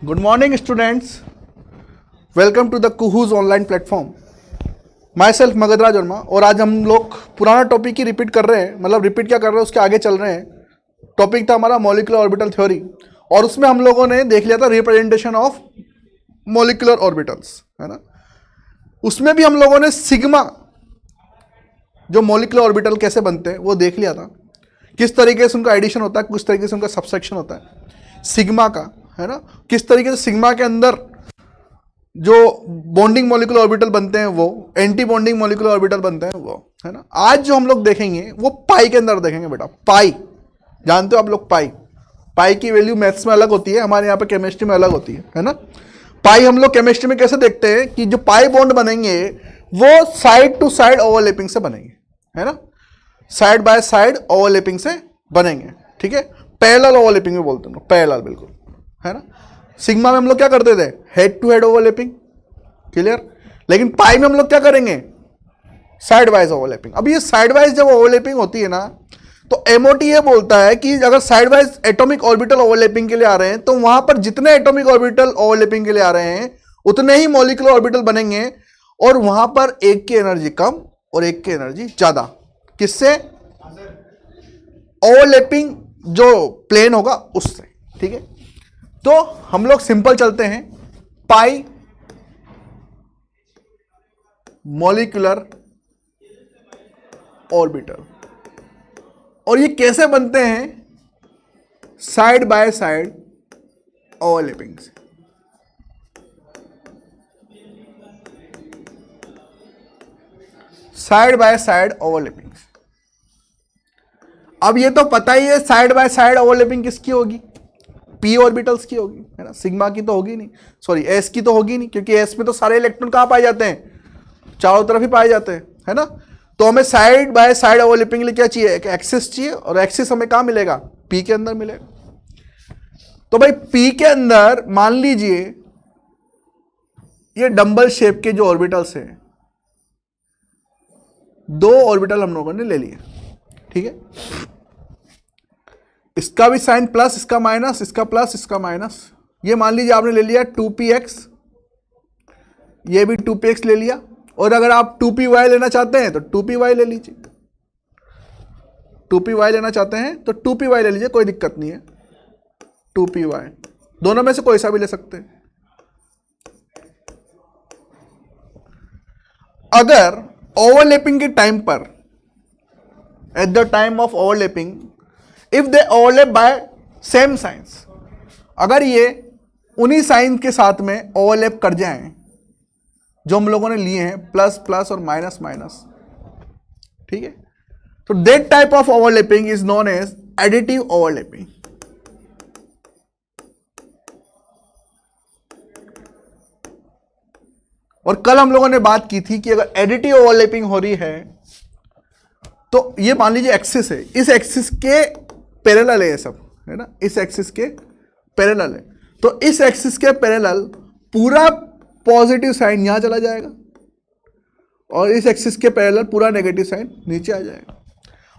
Good morning students, welcome to the Kuhu's online platform. Myself Magadhraj Verma. और आज हम लोग पुराना टॉपिक ही रिपीट कर रहे हैं, मतलब रिपीट क्या कर रहे हैं उसके आगे चल रहे हैं। टॉपिक था हमारा मॉलिक्यूलर ऑर्बिटल थ्योरी, और उसमें हम लोगों ने देख लिया था रिप्रेजेंटेशन ऑफ मॉलिक्यूलर ऑर्बिटल्स, है ना। उसमें भी हम लोगों ने सिग्मा जो मॉलिक्यूलर ऑर्बिटल कैसे बनते हैं वो देख लिया था, किस तरीके से उनका एडिशन होता है, किस तरीके से उनका सबसेक्शन होता है सिग्मा का, है ना। किस तरीके से सिग्मा के अंदर जो बॉन्डिंग मॉलिक्यूलर ऑर्बिटल बनते हैं वो एंटी बॉन्डिंग मॉलिक्यूलर ऑर्बिटल बनते हैं वो, है ना। आज जो हम लोग देखेंगे वो पाई के अंदर देखेंगे बेटा। पाई जानते हो आप लोग? पाई की वैल्यू मैथ्स में अलग होती है, हमारे यहाँ पे केमिस्ट्री में अलग होती है ना। पाई हम लोग केमिस्ट्री में कैसे देखते हैं कि जो पाई बॉन्ड बनेंगे वो साइड टू साइड ओवरलैपिंग से बनेंगे, है ना। साइड बाय साइड ओवरलैपिंग से बनेंगे, ठीक है। पैरेलल ओवरलैपिंग में बोलते हैं, पैरेलल बिल्कुल, है ना। सिग्मा में हम लोग क्या करते थे? Head to head overlapping, clear. लेकिन पाई में हम लोग क्या करेंगे? Side wise overlapping. अब ये साइड वाइज जब ओवरलैपिंग होती है ना, तो एमओटी ये बोलता है कि अगर side wise atomic orbital overlapping के लिए आ रहे हैं तो वहां पर जितने एटॉमिक ऑर्बिटल ओवरलैपिंग के लिए आ रहे हैं उतने ही मॉलिक्यूलर ऑर्बिटल बनेंगे, और वहां पर एक की एनर्जी कम और एक की एनर्जी ज्यादा। किससे? ओवरलैपिंग जो प्लेन होगा उससे, ठीक है। तो हम लोग सिंपल चलते हैं, पाई मॉलिक्यूलर ऑर्बिटल, और ये कैसे बनते हैं? साइड बाय साइड ओवरलैपिंग से। साइड बाय साइड ओवरलैपिंग से। अब ये तो पता ही है साइड बाय साइड ओवरलैपिंग किसकी होगी? पी ऑर्बिटल्स की होगी, है ना। सिग्मा की तो होगी नहीं, सॉरी एस की तो होगी नहीं, क्योंकि एस में तो सारे इलेक्ट्रॉन कहां पाए जाते हैं? चारों तरफ ही पाए जाते हैं, है ना। तो हमें साइड बाय साइड ओवरलैपिंग के लिए क्या चाहिए? एक एक्सिस चाहिए, और एक्सिस हमें कहां मिलेगा? पी के अंदर मिलेगा। तो भाई पी के अंदर मान लीजिए ये डंबल शेप के जो ऑर्बिटल्स हैं, दो ऑर्बिटल हम लोगों ने ले लिए, ठीक है। इसका भी साइन प्लस, इसका माइनस, इसका प्लस, इसका माइनस। ये मान लीजिए आपने ले लिया 2px, ये भी 2px ले लिया, और अगर आप 2py लेना चाहते हैं तो 2py ले लीजिए। 2py लेना चाहते हैं तो 2py ले लीजिए, कोई दिक्कत नहीं है। 2py दोनों में से कोई सा भी ले सकते हैं। अगर ओवरलैपिंग के टाइम पर, at the time of overlapping, if they overlap bye same science, अगर ये उन्हीं साइन के साथ में ओवरलैप कर जाएं जो हम लोगों ने लिए हैं, प्लस प्लस और माइनस माइनस, ठीक है, तो that type of overlapping is known as additive overlapping. और कल हम लोगों ने बात की थी कि अगर एडिटिव ओवरलैपिंग हो रही है तो ये मान लीजिए एक्सिस है, इस एक्सिस के पैरेलल है ये सब, है ना। इस एक्सिस के पैरेलल है, तो इस एक्सिस के पैरेलल पूरा पॉजिटिव साइन यहां चला जाएगा, और इस एक्सिस के पैरेलल पूरा नेगेटिव साइन नीचे आ जाएगा।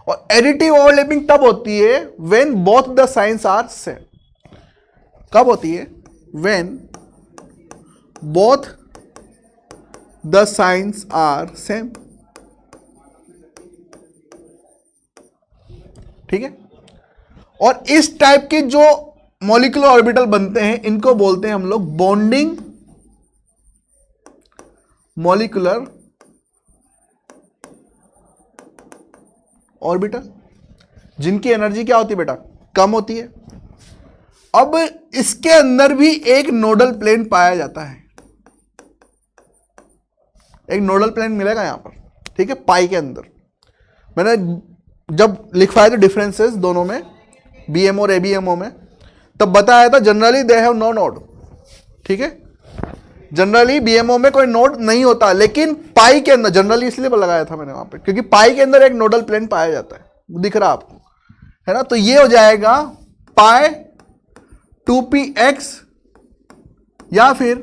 और एडिटिव ओवरलैपिंग तब होती है when both the signs are same. कब होती है? When both the signs are same, ठीक है। और इस टाइप के जो मॉलिक्यूलर ऑर्बिटल बनते हैं इनको बोलते हैं हम लोग बॉन्डिंग मॉलिक्यूलर ऑर्बिटल, जिनकी एनर्जी क्या होती है बेटा? कम होती है। अब इसके अंदर भी एक नोडल प्लेन पाया जाता है, एक नोडल प्लेन मिलेगा यहां पर, ठीक है। पाई के अंदर मैंने जब लिखवाए थे डिफरेंसेस दोनों में, बीएमओ और एबीएमओ में, तब बताया था generally they have no node, ठीक है। जनरली बीएमओ में कोई नोड नहीं होता, लेकिन पाई के अंदर जनरली इसलिए लगाया था मैंने वहां पे क्योंकि पाई के अंदर एक नोडल प्लेन पाया जाता है, दिख रहा आपको, है ना। तो ये हो जाएगा पाई 2px, या फिर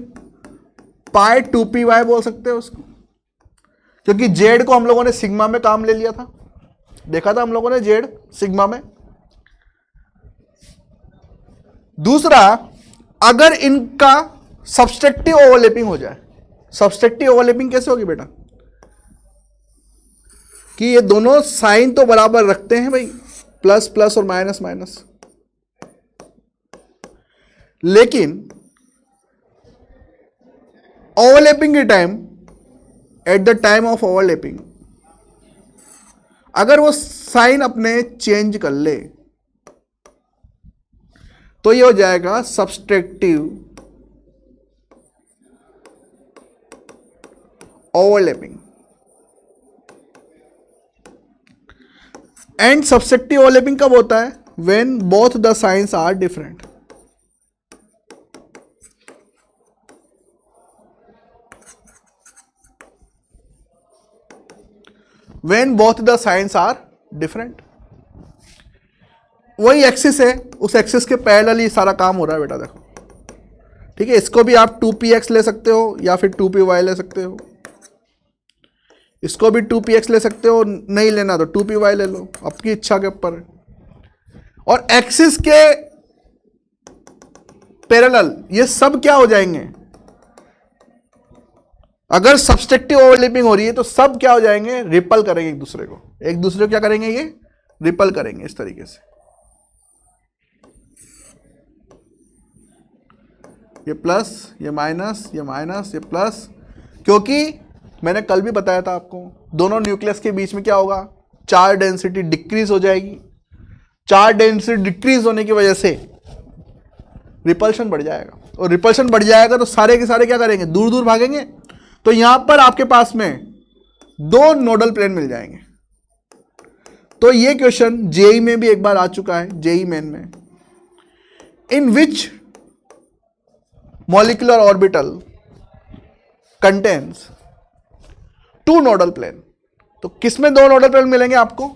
पाई 2py बोल सकते हैं उसको, क्योंकि जेड को हम लोगों ने सिग्मा में काम ले लिया था, देखा था हम लोगों ने जेड सिग्मा में। दूसरा अगर इनका सब्सट्रैक्टिव ओवरलैपिंग हो जाए, सब्सट्रैक्टिव ओवरलैपिंग कैसे होगी बेटा, कि ये दोनों साइन तो बराबर रखते हैं भाई, प्लस प्लस और माइनस माइनस, लेकिन ओवरलैपिंग के time, at the time of overlapping, अगर वो साइन अपने चेंज कर ले तो ये हो जाएगा subtractive overlapping. And subtractive overlapping कब होता है, when both the signs are different. When both the signs are different, वही एक्सिस है, उस एक्सिस के पैरेलल ही सारा काम हो रहा है बेटा, देखो ठीक है। इसको भी आप 2px ले सकते हो या फिर 2py ले सकते हो, इसको भी 2px ले सकते हो, नहीं लेना तो 2py ले लो, आपकी इच्छा के ऊपर है। और एक्सिस के पैरेलल ये सब क्या हो जाएंगे, अगर सब्सट्रैक्टिव ओवरलैपिंग हो रही है तो सब क्या हो जाएंगे, रिपल करेंगे एक दूसरे को, एक दूसरे को क्या करेंगे, ये रिपल करेंगे इस तरीके से। ये प्लस, ये माइनस, ये माइनस, ये प्लस, क्योंकि मैंने कल भी बताया था आपको, दोनों न्यूक्लियस के बीच में क्या होगा, चार्ज डेंसिटी डिक्रीज हो जाएगी। चार्ज डेंसिटी डिक्रीज होने की वजह से रिपल्शन बढ़ जाएगा, और रिपल्शन बढ़ जाएगा तो सारे के सारे क्या करेंगे, दूर दूर भागेंगे। तो यहां पर आपके पास में दो नोडल प्लेन मिल जाएंगे। तो ये क्वेश्चन जेई में भी एक बार आ चुका है, जेई मेन में, इन विच molecular orbital contains two nodal plane। तो किसमें दो नोडल प्लेन मिलेंगे आपको,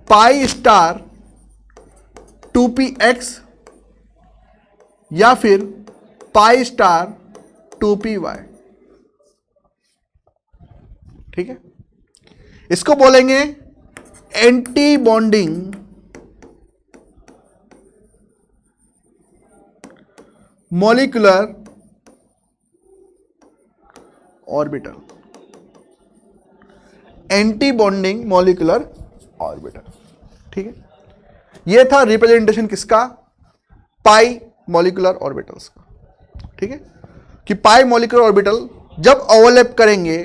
पाई स्टार 2px या फिर पाई स्टार 2py, ठीक है। इसको बोलेंगे anti bonding molecular orbital, anti bonding molecular orbital, ठीक है। यह था रिप्रेजेंटेशन किसका, पाई मॉलिक्यूलर ऑर्बिटल्स का, ठीक है। कि पाई मॉलिक्यूलर ऑर्बिटल जब ओवरलैप करेंगे,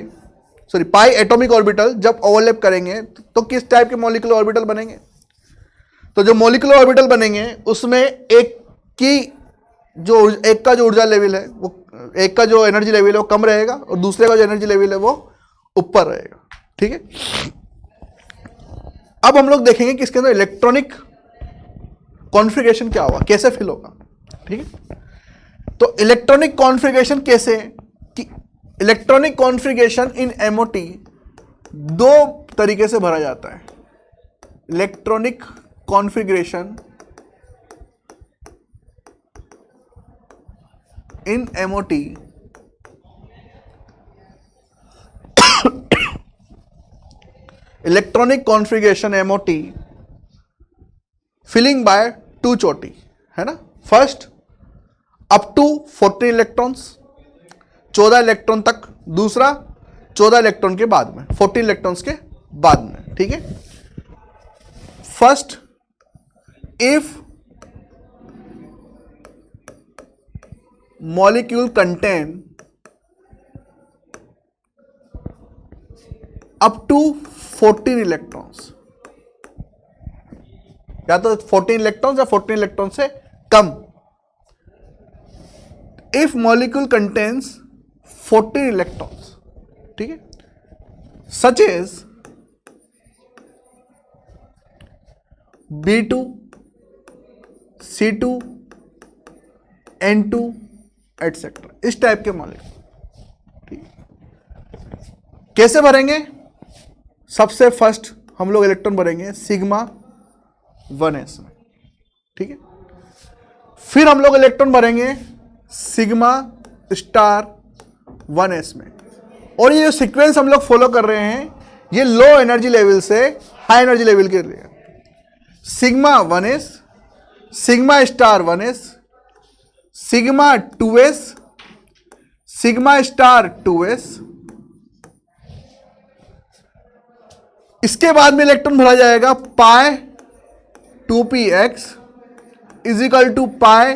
सॉरी पाई एटॉमिक ऑर्बिटल जब ओवरलैप करेंगे तो किस टाइप के मॉलिक्यूलर ऑर्बिटल बनेंगे। तो जो मॉलिक्यूलर ऑर्बिटल बनेंगे उसमें एक का जो ऊर्जा लेवल है वो, एक का जो एनर्जी लेवल है वो कम रहेगा और दूसरे का जो एनर्जी लेवल है वो ऊपर रहेगा, ठीक है। अब हम लोग देखेंगे कि इसके अंदर इलेक्ट्रॉनिक कॉन्फ़िगरेशन क्या होगा, कैसे फिल होगा, ठीक है। तो इलेक्ट्रॉनिक कॉन्फ़िगरेशन कैसे, कि इलेक्ट्रॉनिक कॉन्फ़िगरेशन इन एमओटी दो तरीके से भरा जाता है। Electronic configuration in MOT electronic configuration MOT filling by two चोटी, है ना। First up to 14 electrons, 14 electron तक, दूसरा 14 इलेक्ट्रॉन के बाद में, 14 इलेक्ट्रॉन्स के बाद में, ठीक है। First, if molecule contain up to 14 electrons, या तो 14 इलेक्ट्रॉन्स या 14 इलेक्ट्रॉन से कम। इफ molecule contains 14 इलेक्ट्रॉन्स, ठीक है, such as B2, C2, N2 etcetera, इस टाइप के मॉलिक्यूल, ठीक। कैसे भरेंगे, सबसे फर्स्ट हम लोग इलेक्ट्रॉन भरेंगे सिग्मा 1s में, ठीक है। फिर हम लोग इलेक्ट्रॉन भरेंगे सिग्मा स्टार 1s में। और ये जो सीक्वेंस हम लोग फॉलो कर रहे हैं ये लो एनर्जी लेवल से हाई एनर्जी लेवल के लिए, sigma 1s, sigma star 1s, sigma 2s, sigma star 2s, इसके बाद में इलेक्ट्रॉन भरा जाएगा pi 2px is equal to pi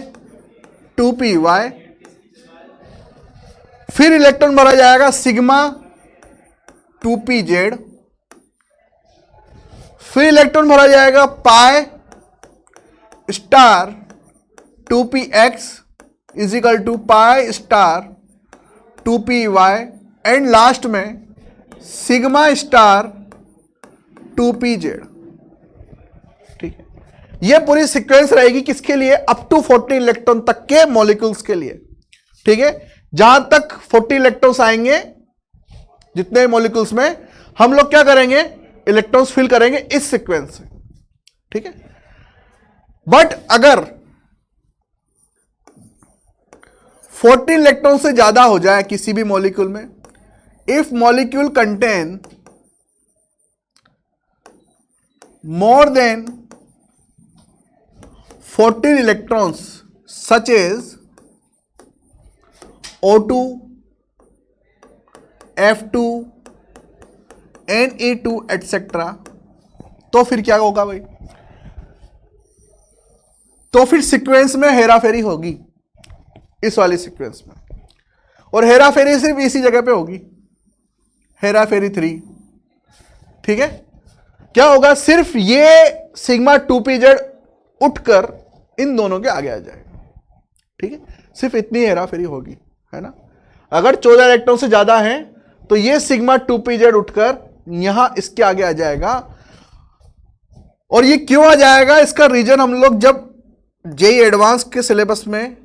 2py, फिर इलेक्ट्रॉन भरा जाएगा सिग्मा 2pz, फिर इलेक्ट्रॉन भरा जाएगा pi star 2px is equal to pi star 2py, and last में सिग्मा स्टार 2pz। ठीक है, यह पूरी सीक्वेंस रहेगी किसके लिए? अप टू 40 इलेक्ट्रॉन तक के मॉलिक्यूल्स के लिए। ठीक है, जहां तक 40 इलेक्ट्रॉन्स आएंगे जितने मॉलिक्यूल्स में, हम लोग क्या करेंगे? इलेक्ट्रॉन्स फिल करेंगे इस सीक्वेंस से। ठीक है, बट अगर 40 इलेक्ट्रॉन से ज्यादा हो जाए किसी भी मॉलिक्यूल में, if molecule contain more than 14 electrons such as O2, F2, Ne2 etc., तो फिर क्या होगा भाई? तो फिर सीक्वेंस में हेराफेरी होगी, इस वाली सीक्वेंस में। और हेराफेरी सिर्फ इसी जगह पे होगी, हेराफेरी 3। ठीक है, क्या होगा? सिर्फ ये सिग्मा 2pz उठकर इन दोनों के आगे आ जाएगा। ठीक है, सिर्फ इतनी हेराफेरी होगी, है ना। अगर 14 इलेक्ट्रॉन से ज्यादा है तो ये सिग्मा 2pz उठकर यहां इसके आगे आ जाएगा। और ये क्यों आ जाएगा? इसका रीजन हम लोग जब जेई एडवांस के सिलेबस में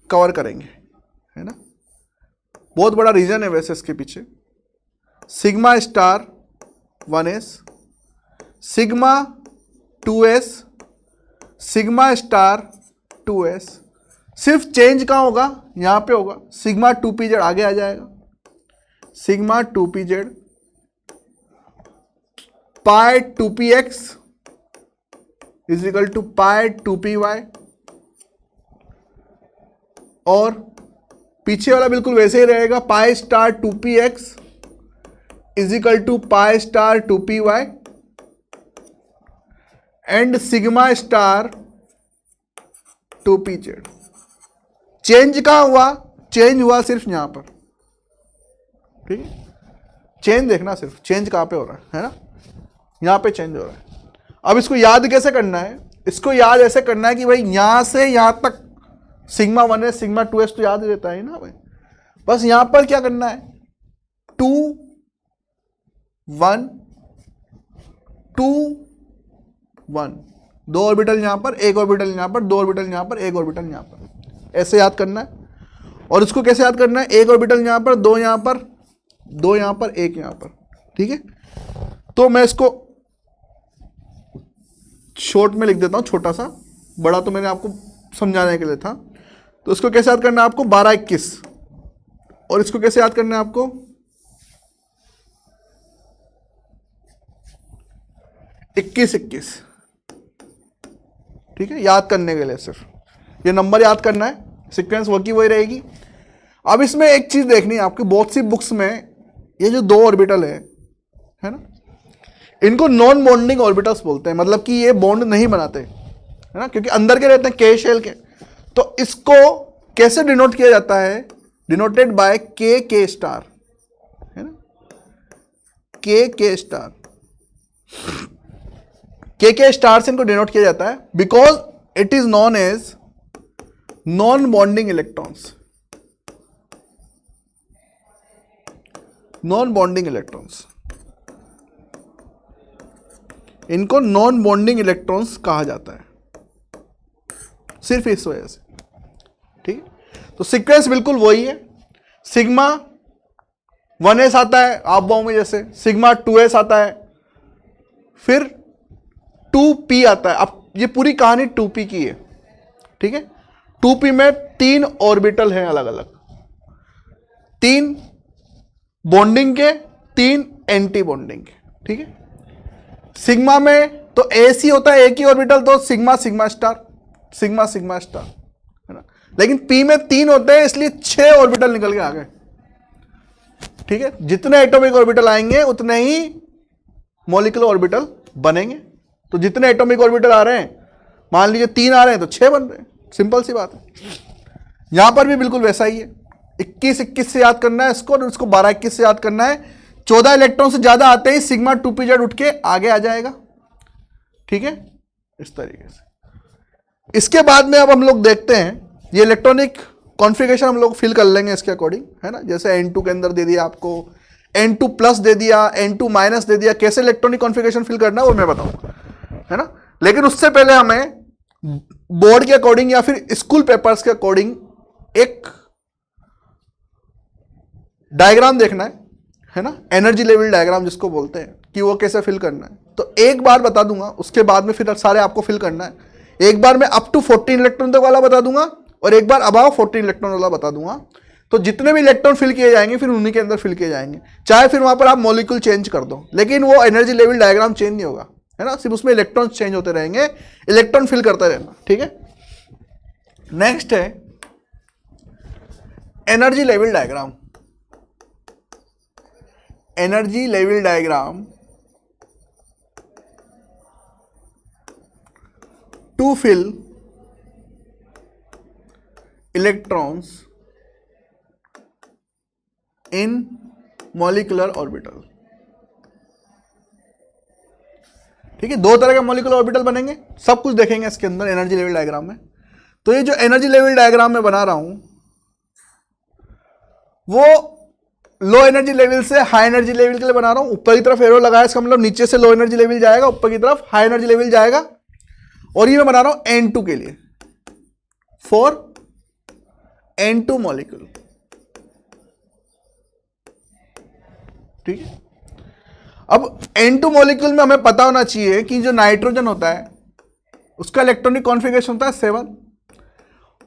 कवर करेंगे, है ना। बहुत बड़ा रीजन है वैसे इसके पीछे। Sigma star 1s, sigma 2s, sigma star 2s, सिर्फ चेंज कहां होगा? यहां पे होगा। सिग्मा 2pz आगे आ जाएगा, sigma 2pz pi 2px is equal to pi 2py, और पीछे वाला बिल्कुल वैसे ही रहेगा, pi star 2px is equal to pi star 2py, and sigma star 2pz। Change कहां हुआ? चेंज हुआ सिर्फ यहां पर। ठीक है, चेंज देखना, सिर्फ चेंज कहां पे हो रहा है ना, यहां पे चेंज हो रहा है। अब इसको याद कैसे करना है? इसको याद ऐसे करना है कि भाई यहां से यहां तक सिग्मा 1s सिग्मा 2s तो याद रहता है ना भाई। बस यहां पर क्या करना है? 2 1 2 1, 2 ऑर्बिटल यहां पर, एक ऑर्बिटल यहां पर, 2 ऑर्बिटल यहां पर, एक ऑर्बिटल यहां पर, ऐसे याद करना है। और इसको कैसे याद करना है? एक ऑर्बिटल यहां पर, 2 यहां पर, 2 यहां पर, 1 यहां पर। ठीक है, तो मैं इसको शॉर्ट में लिख देता हूं, छोटा सा, बड़ा तो मैंने आपको समझाने के लिए था। तो इसको कैसे याद करना है आपको? 12 21, और इसको कैसे याद करना है आपको? 21 21। ठीक है, याद करने के लिए सिर्फ ये नंबर याद करना है, सीक्वेंस वो की वही रहेगी। अब इसमें एक चीज देखनी है आपकी, बहुत सी बुक्स में ये जो 2 ऑर्बिटल है ना, इनको नॉन बॉन्डिंग ऑर्बिटल्स बोलते हैं, मतलब कि ये बॉन्ड नहीं बनाते, है ना, क्योंकि अंदर के रहते हैं के शेल के। तो इसको कैसे डिनोट किया जाता है? डिनोटेड बाय के स्टार, है ना, के स्टार। के स्टार से इनको डिनोट किया जाता है because it is known as non bonding electrons, non bonding electrons, इनको नॉन बॉन्डिंग इलेक्ट्रॉन्स कहा जाता है, सिर्फ इस वजह से। ठीक है, तो सीक्वेंस बिल्कुल वही है। सिग्मा 1s आता है आप बाओ में जैसे, सिग्मा 2s आता है, फिर 2p आता है। अब ये पूरी कहानी 2p की है। ठीक है, 2p में 3 ऑर्बिटल हैं अलग अलग, 3 बॉन्डिंग के, 3 एंटी बॉन्डिंग के। ठीक है, सिग्मा में तो एसी होता है, एक ही ऑर्बिटल, तो sigma sigma star, sigma sigma star, है ना। लेकिन पी में 3 होते हैं इसलिए 6 ऑर्बिटल निकल के आ गए। ठीक है, जितने एटॉमिक ऑर्बिटल आएंगे उतने ही मॉलिक्यूलर ऑर्बिटल बनेंगे। तो जितने एटॉमिक ऑर्बिटल आ रहे हैं, मान लीजिए 3 आ रहे हैं तो 6 बन रहे हैं, सिंपल सी बात है। यहां पर भी बिल्कुल वैसा ही है, 21 से याद करना है इसको, और इसको 12-21 से याद करना है। 14 इलेक्ट्रॉन से ज्यादा आते ही सिग्मा 2pz उठ के आगे आ जाएगा। ठीक है, इस तरीके से। इसके बाद में अब हम लोग देखते हैं ये इलेक्ट्रॉनिक कॉन्फ़िगरेशन हम लोग फिल कर लेंगे इसके अकॉर्डिंग, है ना। जैसे N2 के अंदर दे दिया आपको, N2 प्लस दे दिया, N2 माइनस दे दिया, कैसे इलेक्ट्रॉनिक कॉन्फ़िगरेशन फिल करना है वो मैं बताऊंगा, है ना। लेकिन उससे पहले हमें बोर्ड के अकॉर्डिंग या फिर स्कूल पेपर्स के अकॉर्डिंग एक डायग्राम देखना है ना, एनर्जी लेवल डायग्राम जिसको बोलते हैं, कि वो कैसे फिल करना है। तो एक बार बता दूंगा, उसके बाद में फिर सारे आपको फिल करना है। एक बार मैं अप टू 14 इलेक्ट्रॉन तक वाला बता दूंगा और एक बार अबाव 14 इलेक्ट्रॉन वाला बता दूंगा। तो जितने भी इलेक्ट्रॉन फिल किए जाएंगे फिर उन्हीं के अंदर फिल किए जाएंगे, चाहे फिर वहां पर आप मॉलिक्यूल चेंज कर दो, लेकिन वो एनर्जी लेवल डायग्राम चेंज नहीं होगा, है ना। सिर्फ उसमें इलेक्ट्रॉन चेंज होते रहेंगे, इलेक्ट्रॉन फिल करते रहना। ठीक है, नेक्स्ट है energy level diagram. Energy level diagram to fill electrons in molecular orbital. ठीक है, 2 तरह के मॉलिक्यूलर ऑर्बिटल बनेंगे, सब कुछ देखेंगे इसके अंदर एनर्जी लेवल डायग्राम में। तो ये जो एनर्जी लेवल डायग्राम में बना रहा हूं वो लो एनर्जी लेवल से हाई एनर्जी लेवल के लिए बना रहा हूं। ऊपर की तरफ एरो लगाया, इसका मतलब नीचे से लो एनर्जी लेवल जाएगा, ऊपर की तरफ हाई एनर्जी लेवल जाएगा। और ये मैं बना रहा हूं N2 के लिए, फॉर N2 मॉलिक्यूल। ठीक है, अब N2 मॉलिक्यूल में हमें पता होना चाहिए कि जो नाइट्रोजन होता है उसका इलेक्ट्रॉनिक कॉन्फ़िगरेशन होता है 7,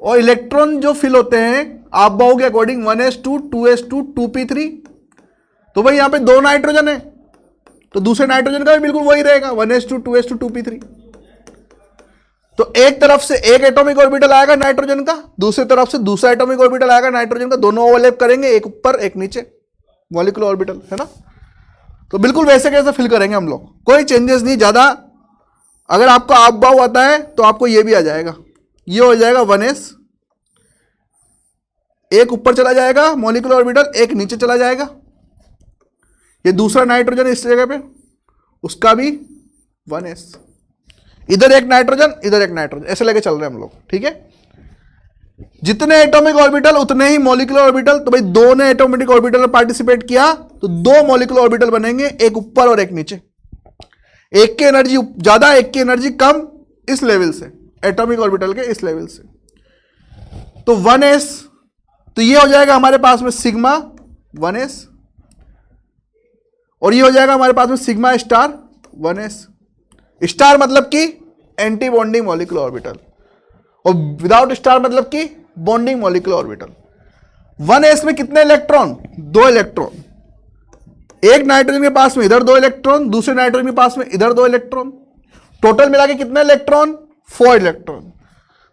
और इलेक्ट्रॉन जो फिल होते हैं आप बाहु के अकॉर्डिंग 1s2 2s2 2p3। तो भाई यहां पे 2 नाइट्रोजन है तो दूसरे नाइट्रोजन का भी बिल्कुल वही रहेगा, 1s2 2s2 2p3। तो एक तरफ से एक एटॉमिक ऑर्बिटल आएगा नाइट्रोजन का, दूसरी तरफ से दूसरा एटॉमिक ऑर्बिटल आएगा नाइट्रोजन का, दोनों ओवरलैप करेंगे, एक ऊपर एक नीचे मॉलिक्यूलर ऑर्बिटल, है ना। तो बिल्कुल वैसे कैसे फिल करेंगे हम लोग, कोई चेंजेस नहीं ज्यादा। अगर आपको आप बाहु आता है तो आपको ये भी आ जाएगा, ये हो जाएगा 1s, एक ऊपर चला जाएगा मॉलिक्यूलर ऑर्बिटल, एक नीचे चला जाएगा। ये दूसरा नाइट्रोजन इस जगह पे, उसका भी 1s, इधर एक नाइट्रोजन इधर एक नाइट्रोजन, ऐसे लेके चल रहे हैं हम लोग। ठीक है, जितने एटॉमिक ऑर्बिटल उतने ही मॉलिक्यूलर ऑर्बिटल। तो भाई 2 ने एटॉमिक ऑर्बिटल में पार्टिसिपेट किया तो 2 मॉलिक्यूलर ऑर्बिटल बनेंगे, एक ऊपर और एक नीचे। एक की एनर्जी ज्यादा, एक की एनर्जी कम, इस लेवल से, एटॉमिक ऑर्बिटल के इस लेवल से। तो 1s, तो ये हो जाएगा हमारे पास में सिग्मा 1s, और ये हो जाएगा हमारे पास में सिग्मा स्टार 1s। स्टार मतलब कि एंटी बॉन्डिंग मॉलिक्यूलर ऑर्बिटल, और विदाउट स्टार मतलब कि बॉन्डिंग मॉलिक्यूलर ऑर्बिटल। 1s में कितने इलेक्ट्रॉन, 2 इलेक्ट्रॉन। एक नाइट्रोजन के पास में इधर 2 इलेक्ट्रॉन, दूसरे नाइट्रोजन के पास में इधर 2 इलेक्ट्रॉन, टोटल मिला के कितने इलेक्ट्रॉन, 4 इलेक्ट्रॉन।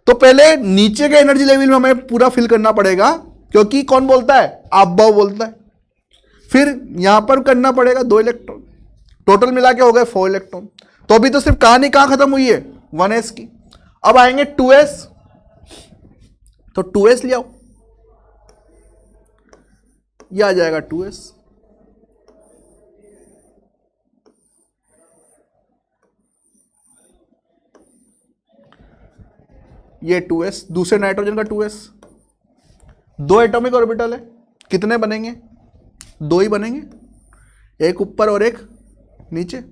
तो पहले नीचे के एनर्जी लेवल में हमें पूरा फिल करना पड़ेगा, क्योंकि कौन बोलता है, आप बाहु बोलता है। फिर यहां पर करना पड़ेगा 2 इलेक्ट्रॉन, टोटल मिला के हो गए 4 इलेक्ट्रॉन। तो अभी तो सिर्फ कहानी कहां खत्म हुई है, 1s की। अब आएंगे 2s, तो 2s ले आओ, ये आ जाएगा 2s। ये 2s, दूसरे नाइट्रोजन का 2s, 2 एटॉमिक ऑर्बिटल है, कितने बनेंगे, 2 ही बनेंगे, एक ऊपर और एक नीचे।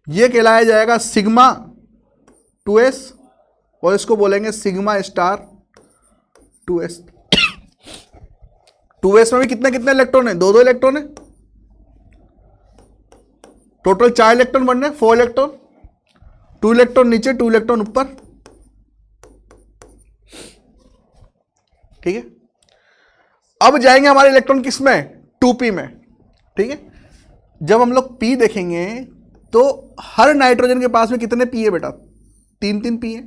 ये कहलाया जाएगा सिग्मा 2s, और इसको बोलेंगे सिग्मा स्टार 2s। 2s में भी कितने कितने इलेक्ट्रॉन है, 2 इलेक्ट्रॉन है, टोटल 4 इलेक्ट्रॉन बनने, 4 इलेक्ट्रॉन, 2 इलेक्ट्रॉन नीचे 2 इलेक्ट्रॉन ऊपर। ठीक है, अब जाएंगे हमारे इलेक्ट्रॉन किस में, 2p में। ठीक है, जब हम लोग p देखेंगे तो हर नाइट्रोजन के पास में कितने p है बेटा, 3 3 p है।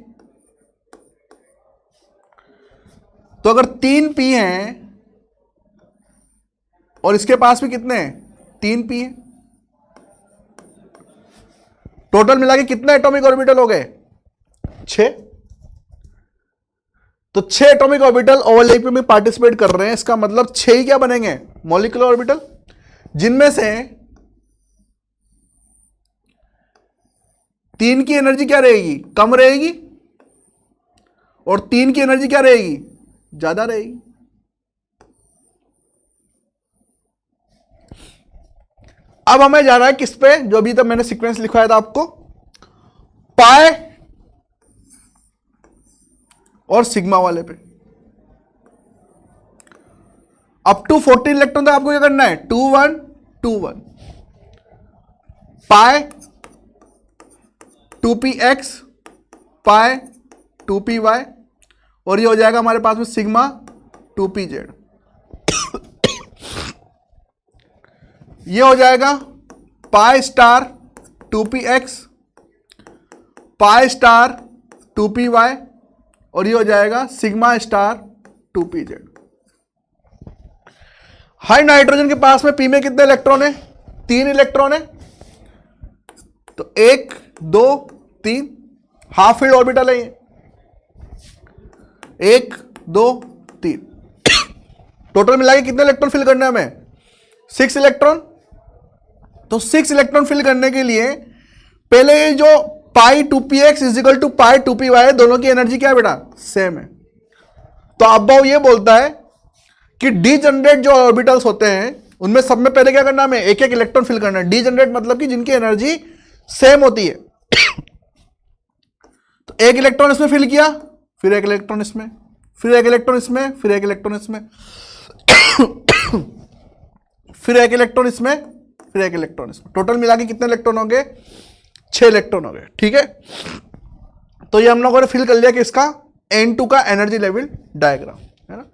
तो अगर 3p हैं और इसके पास भी कितने हैं, 3p हैं, टोटल मिला के कितने एटॉमिक ऑर्बिटल हो गए, 6। तो 6 एटॉमिक ऑर्बिटल ओवरलैप में पार्टिसिपेट कर रहे हैं, इसका मतलब 6 ही क्या बनेंगे, मॉलिक्यूलर ऑर्बिटल, जिनमें से 3 की एनर्जी क्या रहेगी, कम रहेगी, और 3 की एनर्जी क्या रहेगी, ज्यादा रहेगी। अब हमें जाना है किस पे, जो अभी तक मैंने सीक्वेंस लिखवाया था आपको, पाई और सिग्मा वाले पे। अप टू 14 इलेक्ट्रॉन तक आपको क्या करना है, 2 1 2 1, पाई 2px, पाई 2py, और ये हो जाएगा हमारे पास में सिग्मा 2pz। ये हो जाएगा पाई स्टार 2px, पाई स्टार 2py, और ये हो जाएगा sigma star 2pz। High nitrogen के पास में पी में कितने इलेक्ट्रॉन है, 3 इलेक्ट्रॉन है, तो 1 2 3, हाफ फील्ड ऑर्बिटल है ये, 1 2 3। टोटल मिला के कितने इलेक्ट्रॉन फिल करने हमें, 6 इलेक्ट्रॉन। तो 6 इलेक्ट्रॉन फिल करने के लिए पहले ये जो पाई 2px is equal to pi 2py है, दोनों की एनर्जी क्या है बेटा, सेम है। तो अब ये बोलता है कि डीजनरेट जो ऑर्बिटल्स होते हैं उनमें सब में पहले क्या करना है, हमें एक एक इलेक्ट्रॉन फिल करना है। डीजनरेट मतलब कि जिनकी एनर्जी सेम होती है। तो एक इलेक्ट्रॉन इसमें फिल किया, फिर एक इलेक्ट्रॉन इसमें, फिर एक इलेक्ट्रॉन इसमें, फिर एक इलेक्ट्रॉन इसमें, फिर एक इलेक्ट्रॉन इसमें, फिर एक इलेक्ट्रॉन इसमें। टोटल मिला के कितने इलेक्ट्रॉन हो गए, 6 इलेक्ट्रॉन हो गए। ठीक है, तो ये हम लोगों ने फिल कर लिया कि इसका N2 का एनर्जी लेवल डायग्राम है ना।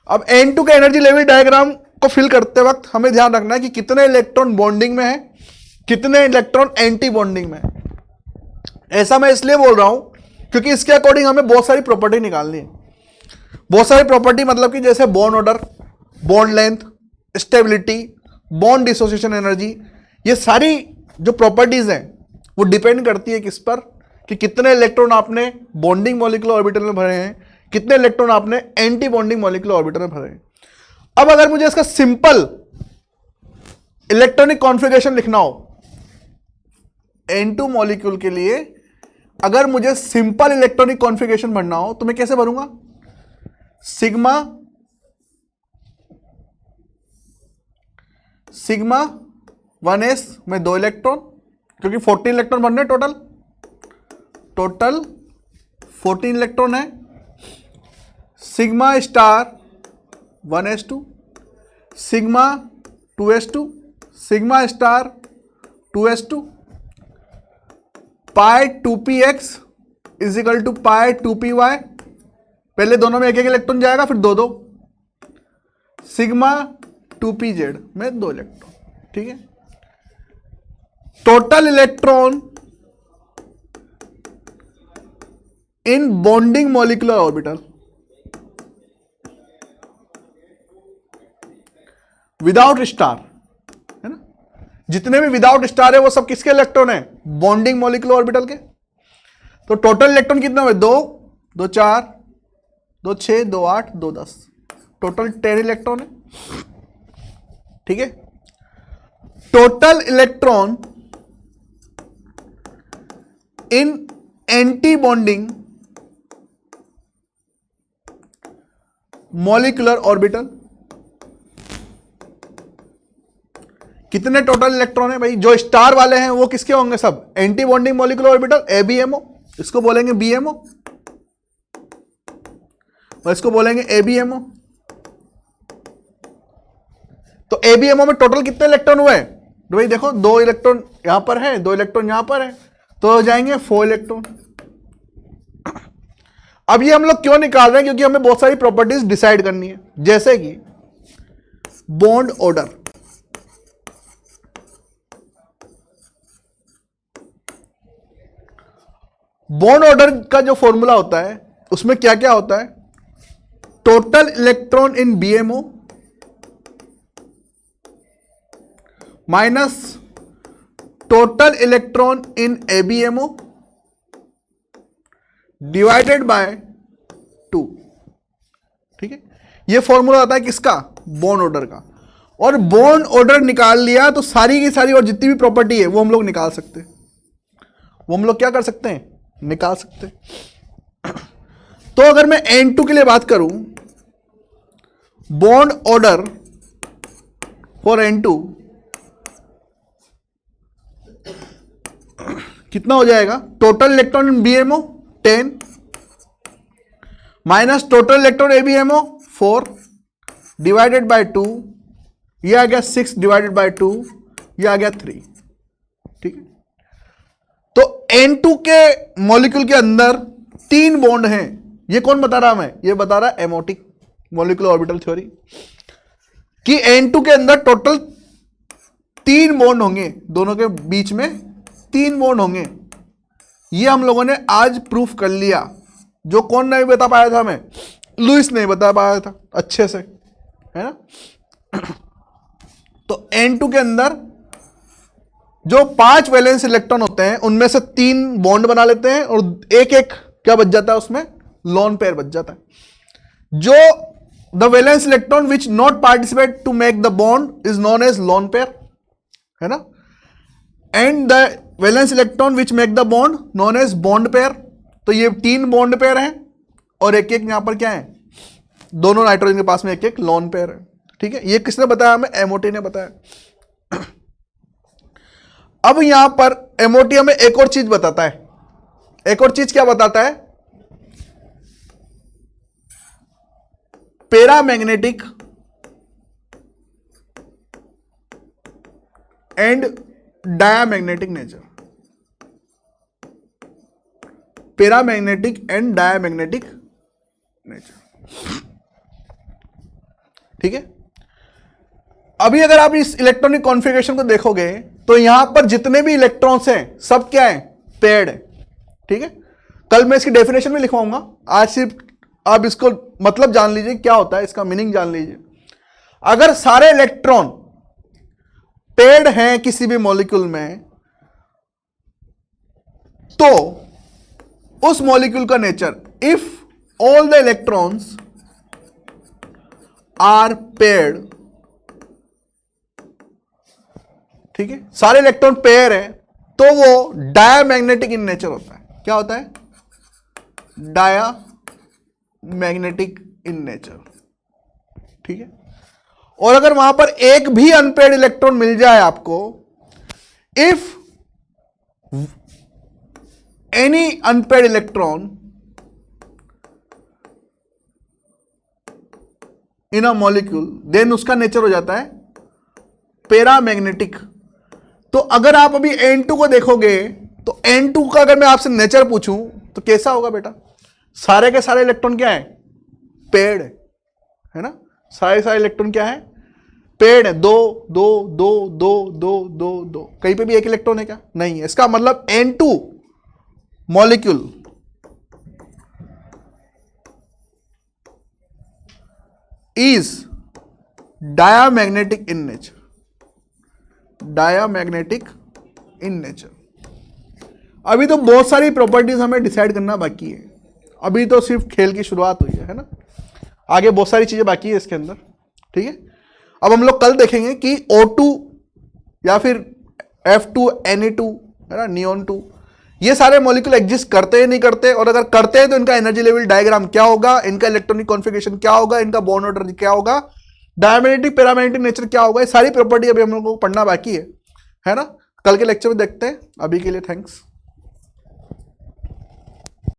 अब N2 का एनर्जी लेवल डायग्राम को फिल करते वक्त हमें ध्यान रखना है कि कितने इलेक्ट्रॉन बॉन्डिंग में है, कितने इलेक्ट्रॉन एंटी बॉन्डिंग में है। ऐसा मैं इसलिए बोल रहा हूं क्योंकि इसके अकॉर्डिंग हमें बहुत सारी प्रॉपर्टी निकालनी है। बहुत सारी प्रॉपर्टी मतलब कि जैसे bond order, bond length, stability, bond dissociation energy, ये सारी जो प्रॉपर्टीज हैं वो डिपेंड करती है किस पर, कि कितने इलेक्ट्रॉन आपने बॉन्डिंग मॉलिक्यूलर ऑर्बिटल में भरे हैं, कितने इलेक्ट्रॉन आपने एंटी बॉन्डिंग मॉलिक्यूलर ऑर्बिटल में भरे हैं। अब अगर मुझे इसका सिंपल इलेक्ट्रॉनिक कॉन्फ़िगरेशन लिखना हो N2 मॉलिक्यूल के लिए, अगर मुझे सिंपल इलेक्ट्रॉनिक कॉन्फ़िगरेशन भरना हो तो मैं कैसे भरूंगा, सिग्मा 1s में 2 इलेक्ट्रॉन, क्योंकि 14 इलेक्ट्रॉन भरने टोटल 14 इलेक्ट्रॉन है, sigma star 1s2, sigma 2s2, sigma star 2s2, pi 2px is equal to pi 2py, पहले दोनों में एक एक इलेक्ट्रॉन जाएगा, फिर 2 2, सिग्मा 2pz में 2 इलेक्ट्रॉन। ठीक है, total electron in bonding molecular orbital without star है ना, जितने भी विदाउट स्टार है वो सब किसके इलेक्ट्रॉन है, बॉन्डिंग मॉलिक्यूलर ऑर्बिटल के। तो टोटल इलेक्ट्रॉन कितना हुए, 2 2 4 2 6 2 8 2 10, टोटल 10 इलेक्ट्रॉन है। ठीक है, total electron in anti bonding molecular orbital, कितने टोटल इलेक्ट्रॉन है भाई, जो स्टार वाले हैं वो किसके होंगे, सब anti bonding molecular orbital, ABMO, इसको बोलेंगे BMO और इसको बोलेंगे ABMO। तो ABMO में टोटल कितने इलेक्ट्रॉन हुए, तो भाई देखो 2 इलेक्ट्रॉन यहां पर है, 2 इलेक्ट्रॉन यहां पर है, तो हो जाएंगे 4 इलेक्ट्रॉन। अब ये हम लोग क्यों निकाल रहे हैं, क्योंकि हमें बहुत सारी प्रॉपर्टीज डिसाइड करनी है, जैसे कि बॉन्ड ऑर्डर। बॉन्ड ऑर्डर का जो फॉर्मूला होता है उसमें क्या क्या होता है, total electron in BMO minus total electron in ABMO divided by 2। ठीक है, ये फॉर्मूला आता है किसका? बॉन्ड ऑर्डर का। और बॉन्ड ऑर्डर निकाल लिया तो सारी की सारी और जितनी भी प्रॉपर्टी है वो हम लोग निकाल सकते हैं। वो हम लोग क्या कर सकते हैं? निकाल सकते हैं। तो अगर मैं N2 के लिए बात करूं, बॉन्ड ऑर्डर फॉर N2 कितना हो जाएगा? Total electron in BMO 10 minus total electron ABMO 4 divided by 2, ये आ गया 6 डिवाइडेड बाय 2, ये आ गया 3। ठीक है, तो N2 के मॉलिक्यूल के अंदर 3 बॉन्ड हैं। ये कौन बता रहा? मैं ये बता रहा एमोटिक मॉलिक्यूलर ऑर्बिटल थ्योरी कि N2 के अंदर टोटल 3 बॉन्ड होंगे, दोनों के बीच में 3 बॉन्ड होंगे। ये हम लोगों ने आज प्रूफ कर लिया, जो कौन नहीं बता पाया था? मैं लुइस नहीं बता पाया था अच्छे से, है ना। तो N2 के अंदर जो 5 वैलेंस इलेक्ट्रॉन होते हैं उनमें से 3 बॉन्ड बना लेते हैं और एक एक क्या बच जाता है? उसमें लोन पेयर बच जाता है। जो the valence electron which not participate to make the bond is known as lone pair, है ना। And the valence electron which make the bond known as bond pair. तो ये 3 बॉन्ड पेयर हैं और एक एक यहां पर क्या है? दोनों नाइट्रोजन के पास में एक एक लोन पेयर है। ठीक है, ये किसने बताया? हमें एमओटी ने बताया। अब यहां पर एमओटी हमें एक और चीज बताता है। एक और चीज क्या बताता है? Paramagnetic and diamagnetic nature. Paramagnetic and diamagnetic nature. ठीक है, अभी अगर आप इस इलेक्ट्रॉनिक कॉन्फ़िगरेशन को देखोगे तो यहां पर जितने भी इलेक्ट्रॉन्स हैं सब क्या है? पेयर्ड है। ठीक है, कल मैं इसकी डेफिनेशन में लिखवाऊंगा, आज सिर्फ आप इसको मतलब जान लीजिए क्या होता है, इसका मीनिंग जान लीजिए। अगर सारे इलेक्ट्रॉन पेयर्ड हैं किसी भी मॉलिक्यूल में, तो उस मॉलिक्यूल का nature, if all the electrons are paired, ठीक है, सारे इलेक्ट्रॉन पेयर है, तो वो डायामैग्नेटिक इन नेचर होता है। क्या होता है? Diamagnetic in nature. ठीक है, और अगर वहां पर एक भी अनपेयर्ड इलेक्ट्रॉन मिल जाए आपको, if any unpaired electron in a molecule, then उसका नेचर हो जाता है पैरामैग्नेटिक। तो अगर आप अभी N2 को देखोगे तो N2 का अगर मैं आपसे नेचर पूछूं तो कैसा होगा बेटा? सारे के सारे इलेक्ट्रॉन क्या है? पेयर्ड है ना। सारे सारे इलेक्ट्रॉन क्या है? पेयर्ड है। दो दो दो दो दो दो दो, कहीं पे भी एक इलेक्ट्रॉन है क्या? नहीं है। इसका मतलब N2 molecule is diamagnetic in nature. Diamagnetic in nature. अभी तो बहुत सारी प्रॉपर्टीज हमें डिसाइड करना बाकी है, अभी तो सिर्फ खेल की शुरुआत हुई है ना। आगे बहुत सारी चीजें बाकी है इसके अंदर। ठीक है, अब हम लोग कल देखेंगे कि O2 या फिर F2 Ne2 है ना, नियोन 2, ये सारे मॉलिक्यूल एग्जिस्ट करते हैं नहीं करते, और अगर करते हैं तो इनका एनर्जी लेवल डायग्राम क्या होगा, इनका इलेक्ट्रॉनिक कॉन्फ़िगरेशन क्या होगा, इनका बॉन्ड ऑर्डर क्या होगा, डायमैग्नेटिक पैरामैग्नेटिक नेचर क्या होगा। ये सारी प्रॉपर्टी अभी हम लोगों को पढ़ना बाकी है ना। कल के लेक्चर में देखते हैं। अभी के लिए थैंक्स।